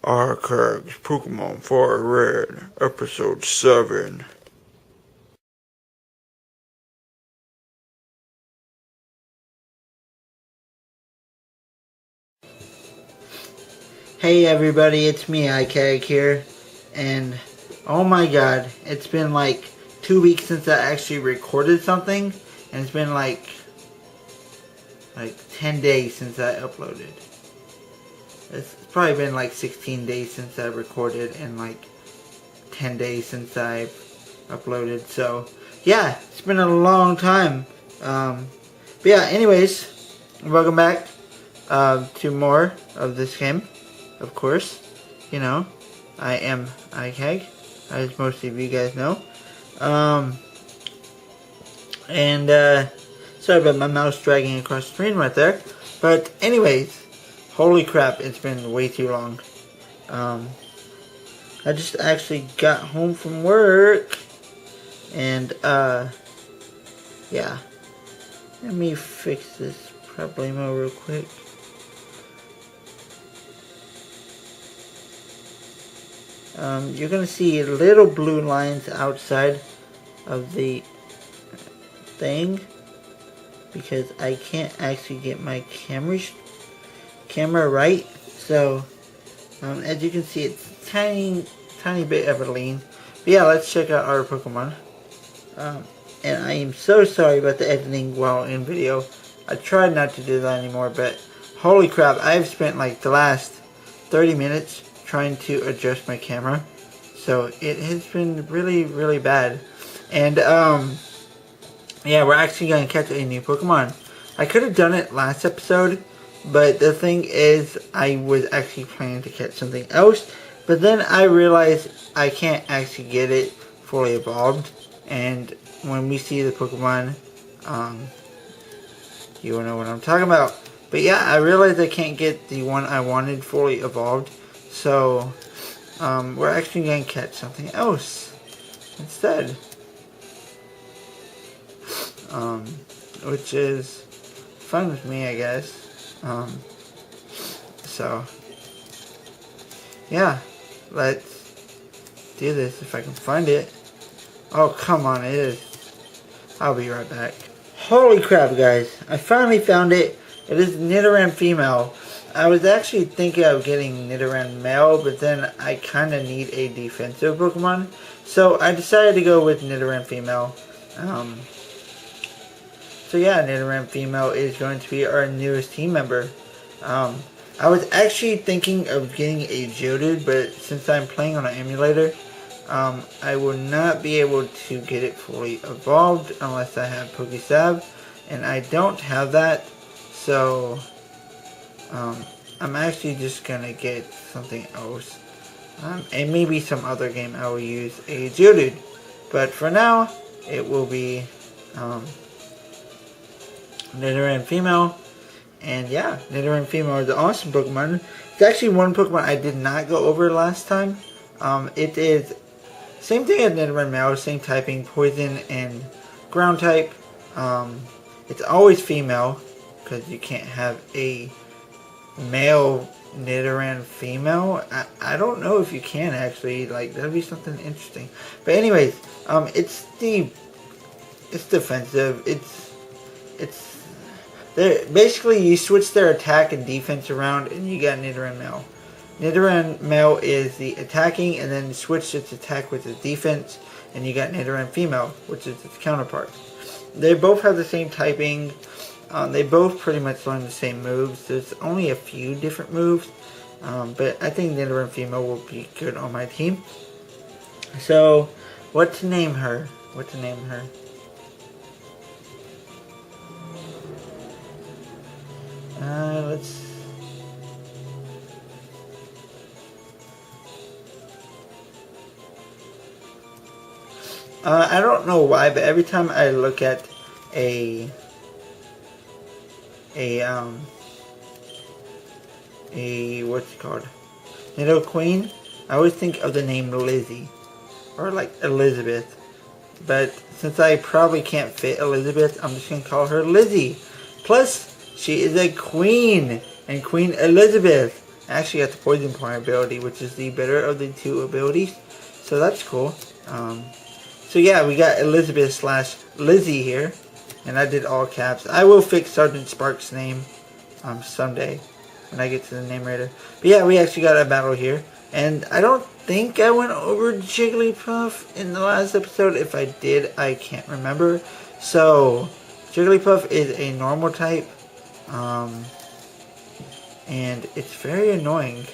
Icag's Pokémon FireRed, Episode 7. Hey everybody, it's me, Icag here, and oh my god, it's been like 2 weeks since I actually recorded something, and it's been like 10 days since I uploaded. It's probably been like 16 days since I recorded, and like 10 days since I've uploaded, so yeah, it's been a long time. But yeah, anyways, welcome back to more of this game. Of course, you know, I am Icag, as most of you guys know. Sorry about my mouse dragging across the screen right there. But anyways, holy crap, it's been way too long. I just actually got home from work, and yeah. Let me fix this problemo real quick. You're going to see little blue lines outside of the thing because I can't actually get my camera right. So, as you can see, it's tiny bit of a lean. But yeah, let's check out our Pokemon. And I am so sorry about the editing while in video. I tried not to do that anymore, but holy crap, I've spent like the last 30 minutes trying to adjust my camera, so it has been really bad. And yeah, we're actually going to catch a new Pokemon. I could have done it last episode, but the thing is I was actually planning to catch something else, but then I realized I can't actually get it fully evolved, and when we see the Pokemon, you will know what I'm talking about. But yeah, I realized I can't get the one I wanted fully evolved. So, we're actually going to catch something else instead. Which is fun with me, I guess. So, yeah, let's do this if I can find it. Oh, come on, it is. I'll be right back. Holy crap, guys. I finally found it. It is Nidoran female. I was actually thinking of getting Nidoran male, but then I kind of need a defensive Pokemon. So I decided to go with Nidoran female. So yeah, Nidoran female is going to be our newest team member. I was actually thinking of getting a Geodude, but since I'm playing on an emulator, I will not be able to get it fully evolved unless I have Pokéstab, and I don't have that. So I'm actually just gonna get something else, and maybe some other game I will use a Geodude, but for now it will be Nidoran female. And yeah, Nidoran female is an awesome Pokemon. It's actually one Pokemon I did not go over last time. It is same thing as Nidoran male, same typing, poison and ground type. It's always female, because you can't have a male Nidoran female. I don't know if you can actually, like, that'd be something interesting. But anyways, it's defensive. Basically you switch their attack and defense around and you got Nidoran male. Nidoran male is the attacking, and then switch its attack with its defense, and you got Nidoran female, which is its counterpart. They both have the same typing. They both pretty much learn the same moves. There's only a few different moves, but I think Nidoran female will be good on my team. So, what to name her? I don't know why, but every time I look at a what's it called? Nido Queen, I always think of the name Lizzie, or like Elizabeth. But since I probably can't fit Elizabeth, I'm just gonna call her Lizzie. Plus, she is a queen, and Queen Elizabeth. I actually got the Poison Point ability, which is the better of the two abilities. So that's cool. So yeah, we got Elizabeth / Lizzie here. And I did all caps. I will fix Sergeant Sparks' name someday when I get to the name writer. But yeah, we actually got a battle here. And I don't think I went over Jigglypuff in the last episode. If I did, I can't remember. So, Jigglypuff is a normal type. And it's very annoying.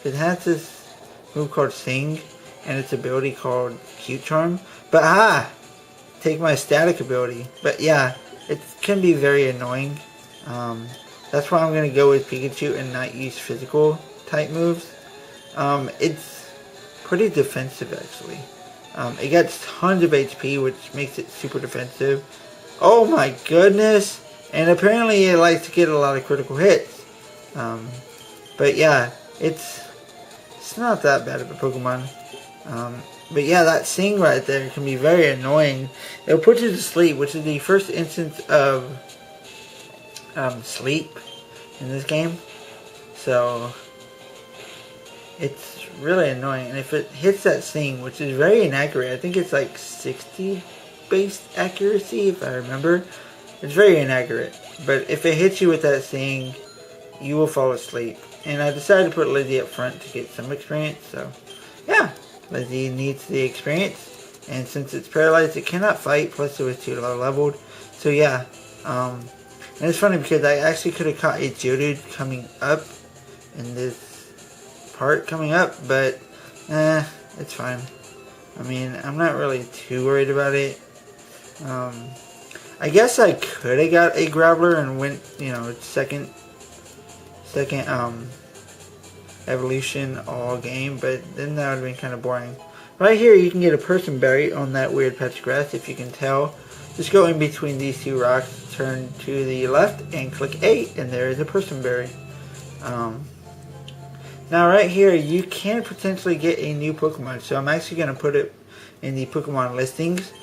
It has this move called Sing. And its ability called Cute Charm. But take my static ability. But yeah, it can be very annoying. That's why I'm going to go with Pikachu and not use physical type moves. It's pretty defensive actually. It gets tons of HP, which makes it super defensive. Oh my goodness! And apparently it likes to get a lot of critical hits. But yeah, it's not that bad of a Pokemon. But yeah, that Sing right there can be very annoying. It'll put you to sleep, which is the first instance of sleep in this game. So it's really annoying. And if it hits that Sing, which is very inaccurate, I think it's like 60 base accuracy if I remember. It's very inaccurate. But if it hits you with that Sing, you will fall asleep. And I decided to put Lizzie up front to get some experience. So yeah, Lizzie needs the experience. And since it's paralyzed, it cannot fight. Plus it was too low leveled. So yeah. And it's funny because I actually could have caught a Geodude coming up in this part coming up, but it's fine. I mean, I'm not really too worried about it. I guess I could have got a Graveler and went, you know, second evolution all game, but then that would have been kind of boring. Right here you can get a Person Berry on that weird patch of grass, if you can tell. Just go in between these two rocks, turn to the left, and click A, and there is a Person Berry. Now right here, you can potentially get a new Pokemon, so I'm actually going to put it in the Pokemon listings,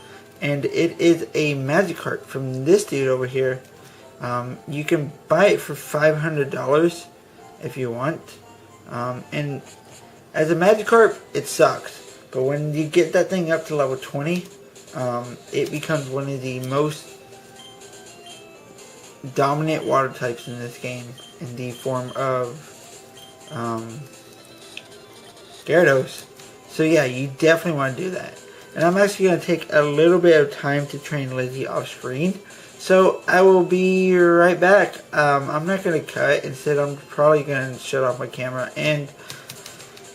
and it is a Magikarp from this dude over here. You can buy it for $500 if you want, and as a Magikarp, it sucks, but when you get that thing up to level 20, it becomes one of the most dominant water types in this game in the form of Gyarados. So yeah, you definitely want to do that. And I'm actually going to take a little bit of time to train Lizzie off screen. So I will be right back. I'm not going to cut. Instead, I'm probably going to shut off my camera and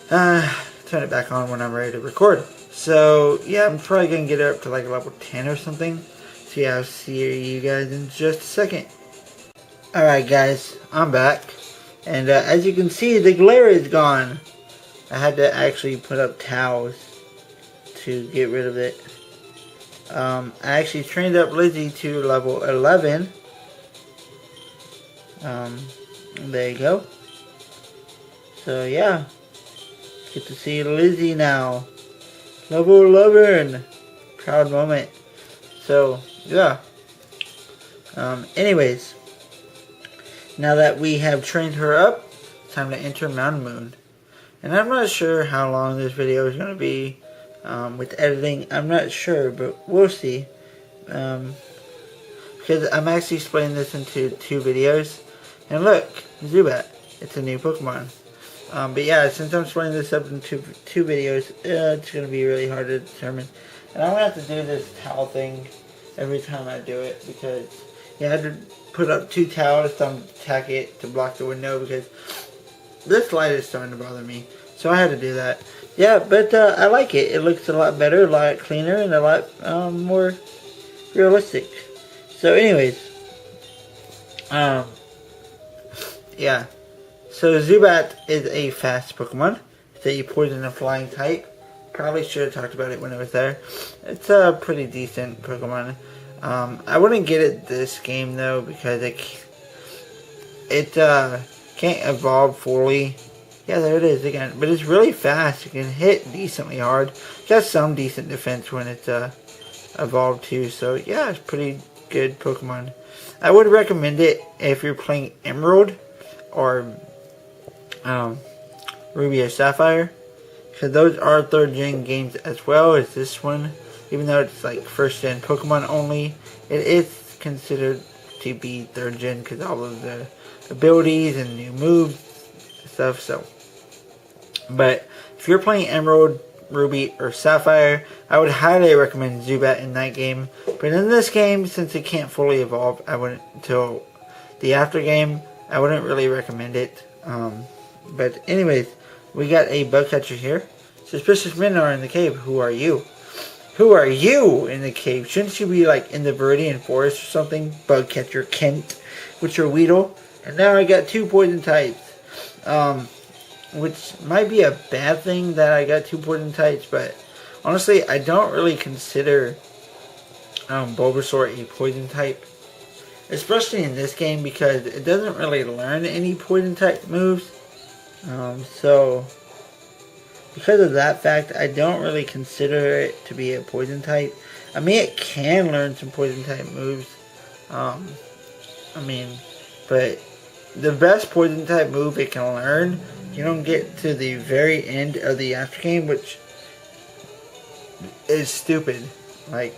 turn it back on when I'm ready to record. So yeah, I'm probably going to get it up to like level 10 or something. So yeah, I'll see you guys in just a second. Alright guys, I'm back. And as you can see, the glare is gone. I had to actually put up towels to get rid of it. I actually trained up Lizzie to level 11. There you go. So yeah, get to see Lizzie now. Level 11. Proud moment. So yeah. Anyways, now that we have trained her up, it's time to enter Mountain Moon. And I'm not sure how long this video is going to be with editing. I'm not sure, but we'll see. Because I'm actually splitting this into 2 videos. And look, Zubat. It's a new Pokemon. But yeah, since I'm splitting this up into 2 videos, it's going to be really hard to determine. And I'm going to have to do this towel thing every time I do it. Because you had to put up 2 towels to tack it to block the window. Because this light is starting to bother me. So I had to do that. Yeah, but I like it. It looks a lot better, a lot cleaner, and a lot more realistic. So anyways. Yeah. So Zubat is a fast Pokemon. It's a poison and flying type. Probably should have talked about it when it was there. It's a pretty decent Pokemon. I wouldn't get it this game though because it can't evolve fully. Yeah, there it is again. But it's really fast. It can hit decently hard. It got some decent defense when it's evolved too. So yeah, it's pretty good Pokemon. I would recommend it if you're playing Emerald or Ruby or Sapphire. Because those are 3rd gen games as well as this one. Even though it's like 1st gen Pokemon only, it is considered to be 3rd gen because all of the abilities and new moves and stuff. So, but if you're playing Emerald, Ruby, or Sapphire, I would highly recommend Zubat in that game. But in this game, since it can't fully evolve, I wouldn't until the after game. I wouldn't really recommend it. But anyways, we got a bug catcher here. Suspicious men are in the cave. Who are you? Who are you in the cave? Shouldn't you be like in the Viridian Forest or something? Bug catcher Kent with your Weedle. And now I got 2 poison types. Which might be a bad thing that I got 2 poison types, but honestly, I don't really consider Bulbasaur a poison type. Especially in this game because it doesn't really learn any poison type moves. So, because of that fact, I don't really consider it to be a poison type. I mean, it can learn some poison type moves. But the best poison type move it can learn, you don't get to the very end of the after game, which is stupid. Like,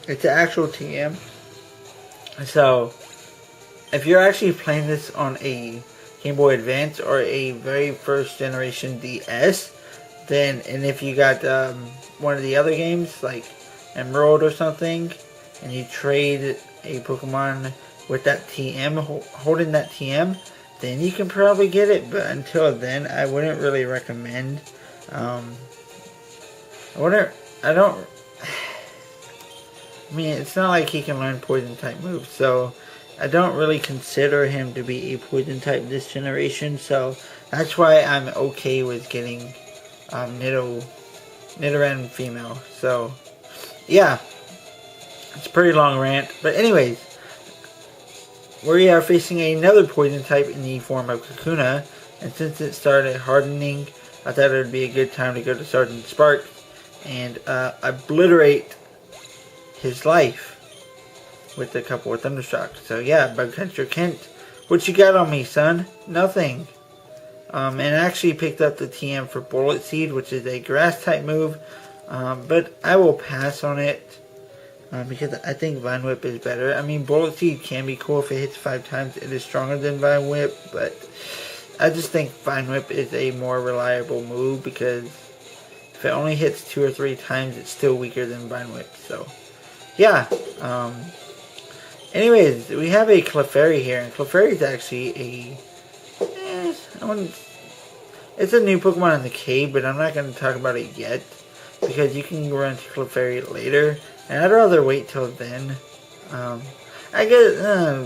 it's an actual TM. So, if you're actually playing this on a Game Boy Advance or a very 1st generation DS, then, and if you got one of the other games like Emerald or something, and you trade a Pokemon with that TM, holding that TM, then you can probably get it. But until then, I wouldn't really recommend. I mean, it's not like he can learn poison type moves, so I don't really consider him to be a poison type this generation. So that's why I'm okay with getting Nidoran female. So yeah, it's a pretty long rant, but anyways, we are facing another poison type in the form of Kakuna, and since it started hardening, I thought it would be a good time to go to Sergeant Spark and obliterate his life with a couple of Thundershock. So yeah, Bug Catcher Kent, what you got on me, son? Nothing. And I actually picked up the TM for Bullet Seed, which is a grass type move, but I will pass on it because I think Vine Whip is better. I mean, Bullet Seed can be cool if it hits 5 times. It is stronger than Vine Whip, but I just think Vine Whip is a more reliable move because if it only hits 2 or 3 times, it's still weaker than Vine Whip. So yeah. Anyways, we have a Clefairy here, and Clefairy is actually it's a new Pokemon in the cave, but I'm not going to talk about it yet because you can run to Clefairy later, and I'd rather wait till then. I guess,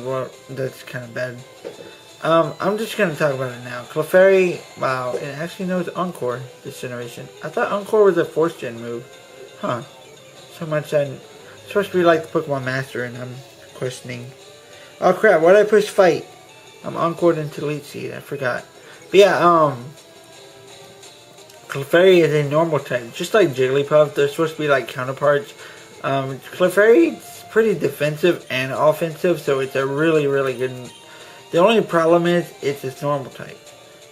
well, that's kind of bad. I'm just going to talk about it now. Clefairy, wow, it actually knows Encore this generation. I thought Encore was a 4th gen move. Huh. So much I'm supposed to be like the Pokemon Master, and I'm questioning. Oh crap, why did I push fight? I'm encored into Elite Seed, I forgot. But yeah, Clefairy is a normal type, just like Jigglypuff. They're supposed to be like counterparts. Clefairy is pretty defensive and offensive, so it's a really, really good. The only problem is it's its normal type,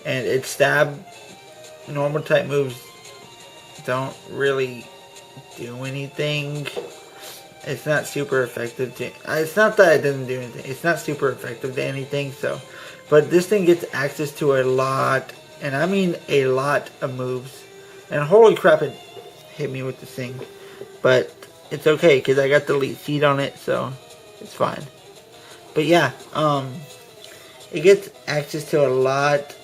and its stab normal type moves don't really do anything. It's not super effective to, it's not that it doesn't do anything, it's not super effective to anything, so, but this thing gets access to a lot, and I mean a lot of moves, and holy crap, it hit me with this thing, but it's okay, because I got the Elite Seed on it, so it's fine. But yeah, it gets access to a lot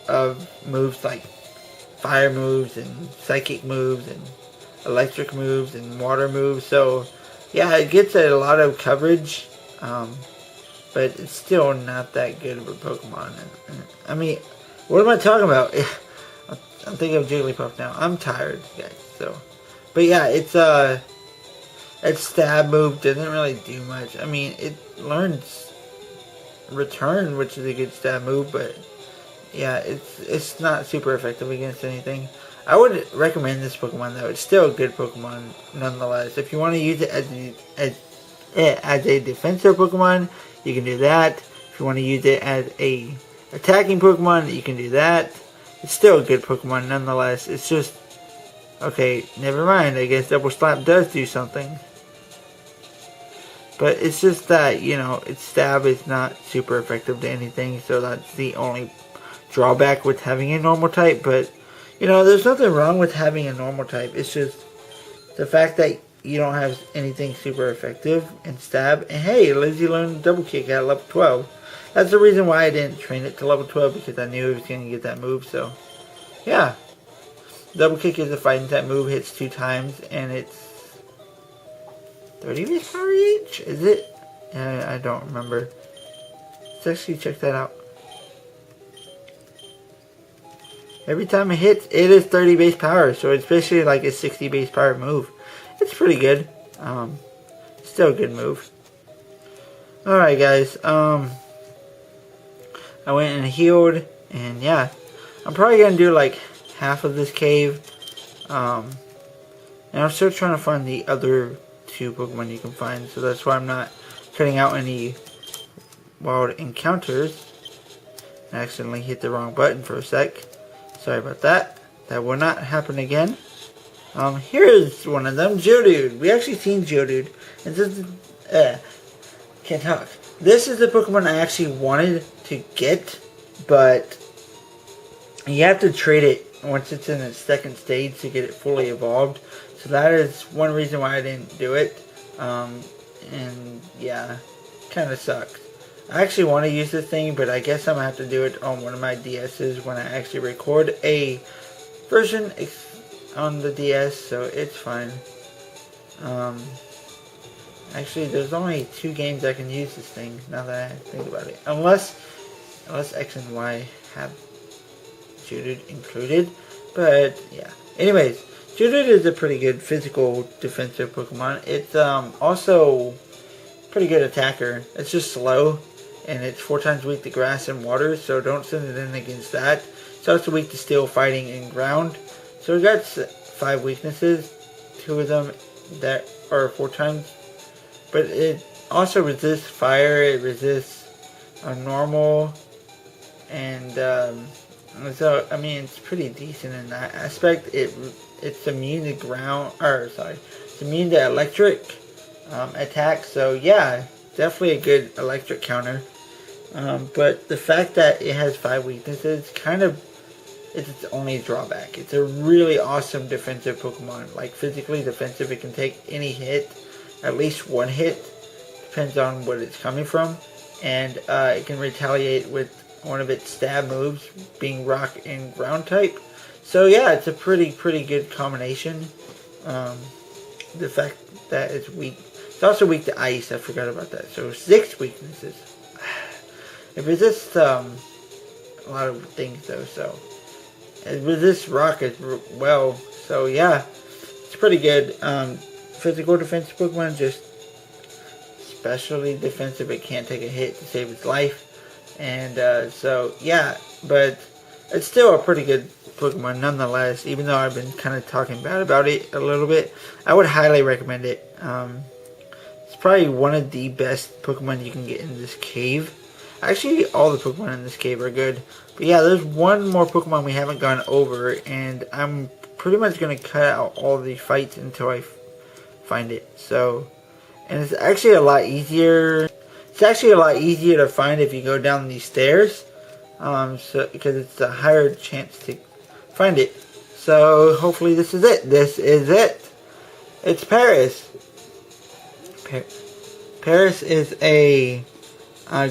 of moves, like fire moves, and psychic moves, and electric moves, and water moves, so yeah, it gets a lot of coverage, but it's still not that good of a Pokemon. I mean, what am I talking about? I'm thinking of Jigglypuff now. I'm tired, guys. So, but yeah, its stab move doesn't really do much. I mean, it learns Return, which is a good stab move, but yeah, it's not super effective against anything. I would recommend this Pokemon though. It's still a good Pokemon nonetheless. If you want to use it as a defensive Pokemon, you can do that. If you want to use it as a attacking Pokemon, you can do that. It's still a good Pokemon nonetheless. It's just, okay, never mind. I guess Double Slap does do something. But it's just that, you know, its stab is not super effective to anything. So that's the only drawback with having a normal type. But, you know, there's nothing wrong with having a normal type. It's just the fact that you don't have anything super effective in stab. And hey, Lizzie learned Double Kick at level 12. That's the reason why I didn't train it to level 12, because I knew it was going to get that move. So, yeah. Double Kick is a fighting type move, hits 2 times, and it's 30 base power each? Is it? I don't remember. Let's actually check that out. Every time it hits, it is 30 base power, so it's basically like a 60 base power move. It's pretty good. Still a good move. Alright guys, I went and healed, and yeah, I'm probably gonna do like half of this cave, and I'm still trying to find the other 2 Pokemon you can find, so that's why I'm not cutting out any wild encounters. I accidentally hit the wrong button for a sec. Sorry about that. That will not happen again. Here's one of them, Geodude. We actually seen Geodude, and this is, can't talk. This is the Pokemon I actually wanted to get, but you have to trade it once it's in its second stage to get it fully evolved. So that is one reason why I didn't do it. And yeah, kind of sucks. I actually want to use this thing, but I guess I'm going to have to do it on one of my DS's when I actually record a version on the DS, so it's fine. Actually, there's only 2 games I can use this thing, now that I think about it. Unless X and Y have Geodude included. But, yeah. Anyways, Geodude is a pretty good physical defensive Pokemon. It's also pretty good attacker. It's just slow, and it's 4 times weak to grass and water, so don't send it in against that. It's also weak to steel, fighting, and ground. So we got 5 weaknesses, 2 of them that are 4 times. But it also resists fire, it resists normal, and so I mean it's pretty decent in that aspect. It's immune to ground, it's immune to electric attacks. So yeah, definitely a good electric counter. But the fact that it has 5 weaknesses it's its only drawback. It's a really awesome defensive Pokemon. Like physically defensive, it can take any hit, at least 1 hit, depends on what it's coming from, and it can retaliate with one of its stab moves, being rock and ground type. So yeah, it's a pretty good combination. The fact that it's weak, it's also weak to ice. I forgot about that. So 6 weaknesses. It resists a lot of things though. So it resists rock as well. So yeah, it's pretty good. Physical defensive Pokemon, just especially defensive. It can't take a hit to save its life. And so yeah, but it's still a pretty good Pokemon nonetheless, even though I've been kind of talking bad about it a little bit. I would highly recommend it. It's probably one of the best Pokemon you can get in this cave. Actually, all the Pokemon in this cave are good. But yeah, there's one more Pokemon we haven't gone over, and I'm pretty much going to cut out all the fights until I find it. So, and it's actually a lot easier. It's actually a lot easier to find if you go down these stairs. So because it's a higher chance to find it. So hopefully this is it. This is it. It's Paris. Paris is a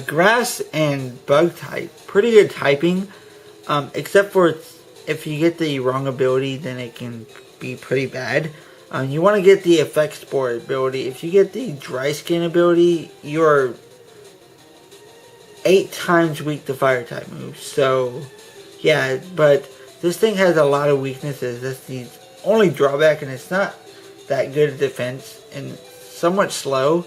grass and bug type. Pretty good typing. Except for if you get the wrong ability, then it can be pretty bad. You want to get the effect spore ability. If you get the dry skin ability, you're 8 times weak to fire type moves. So yeah, but this thing has a lot of weaknesses. That's the only drawback, and it's not that good at defense and somewhat slow.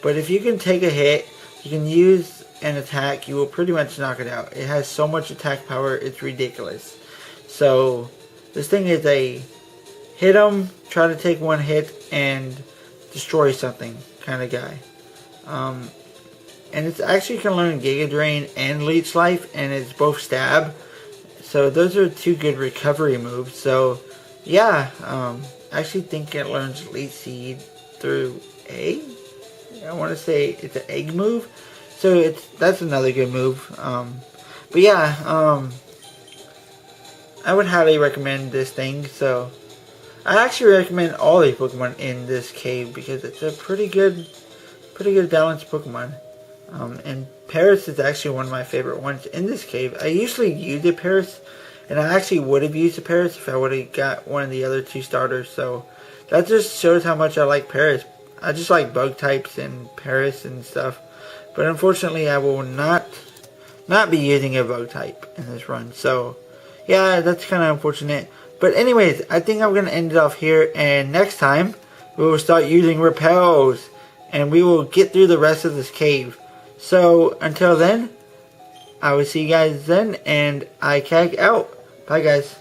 But if you can take a hit, you can use an attack, you will pretty much knock it out. It has so much attack power, it's ridiculous. So this thing is a hit them, try to take 1 hit and destroy something kind of guy. and it's actually can learn Giga Drain and Leech Life, and it's both stab. So those are two good recovery moves. So yeah, I actually think it learns Leech Seed through egg. I want to say it's an egg move. So that's another good move. But yeah, I would highly recommend this thing. So I actually recommend all these Pokemon in this cave because it's a pretty good balanced Pokemon. And Paris is actually one of my favorite ones in this cave. I usually use the Paris, and I actually would have used the Paris if I would have got one of the other two starters. So that just shows how much I like Paris. I just like bug types and Paris and stuff. But unfortunately, I will not be using a bug type in this run. So yeah, that's kind of unfortunate. But anyways, I think I'm going to end it off here. And next time, we will start using repels. And we will get through the rest of this cave. So until then, I will see you guys then. And Icag out. Bye guys.